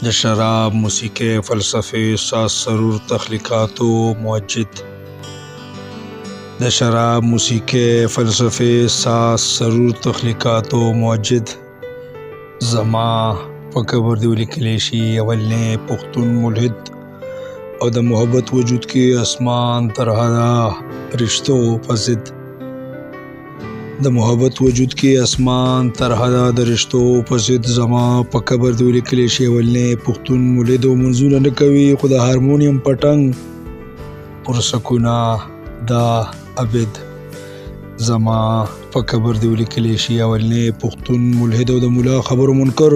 د شراب، موسیقۍ، فلسفې، ساز سرور تخلیقاتو موجد. د شراب، موسیقۍ، فلسفې، ساز سرور تخلیقاتو موجد. زما په قبر دې ولیکلی شي اولنی پښتون ملحد، او د محبت وجود کې اسمان تر حده رشتو په ضد. د محبت وجود کې اسمان تر حده د رشتو په ضد. زما په قبر دې ولیکلی شي اولنی پښتون ملحد، او منځونه نه کوي خو د هارمونیم پټنګ پر سکونه دا عبد. زما په قبر دې ولیکلی شي اولنی پښتون ملحد، او د مولا خبرو منکر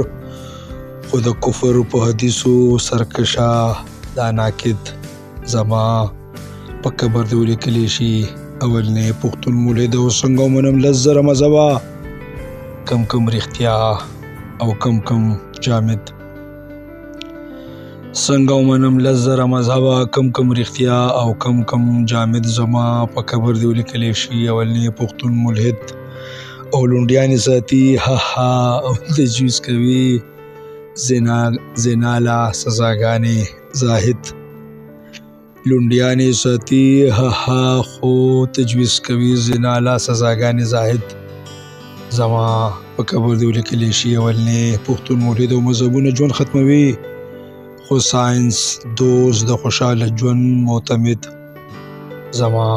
خو د کفر په حدیثو سرکشه دا ناکد. زما په قبر دې ولیکلی شي اولنی پښتون ملحد، او څنګه ومنم 10 زره مذهبه، کم کم رښتیا او کم کم جامد. څنګه ومنم 10 زره مذهبه، کم کم رښتیا او کم کم جامد. زما په قبر دې ولیکلی شي اولنی پښتون ملحد، او لونډیانې ساتي ها ها او تجویز کوي زنا لا سزاګانې زاهد. لونډیانې ساتي ها ها خو تجویز کوي زنا لا سزاګانې زاهد. زما په قبر دې ولیکلی شي اولنی پښتون ملحد، او مذهبونه ژوند ختموي خو ساینس دوست د خوشحاله ژوند معتمد. زما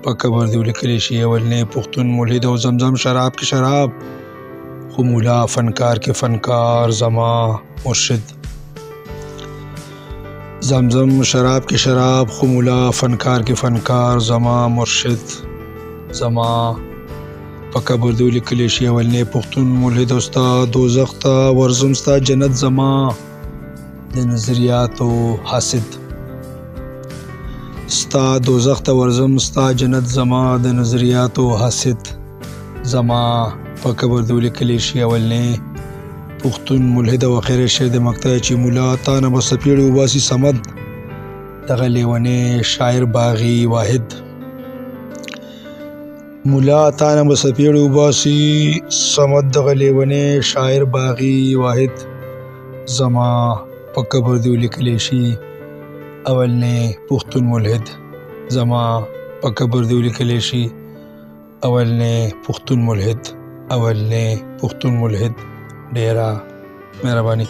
په قبر دې ولیکلی شي اولنی پښتون ملحد، او زمزم شراب کې شراب خو مولا فنکار کې فنکار زما مرشد. زمزم شراب کې شراب خو مولا فنکار کې فنکار زما مرشد. زما په قبر دې ولیکلی شي اولنی پښتون ملحد، او ستا دوزخ ته ورځم ستا جنت زما د نظریاتو حاسد. ستا دوزخ ته ورځم ستا جنت زما د نظریاتو حاسد. زما په قبر دې ولیکلی شي اولنی پښتون ملحد، او اخر شعر د مقطع چې مولا تا نه به څپېړې وباسي صمد دغه لیونی شاعر باغي واحد. مولا تا نه به څپېړې وباسي صمد دغه لیونی شاعر باغي واحد. زما په قبر دې ولیکلی شي اولنی پښتون ملحد. زما په قبر دې ولیکلی شي اولنی پښتون ملحد، اولنی پښتون ملحد. ډیره مهرباني.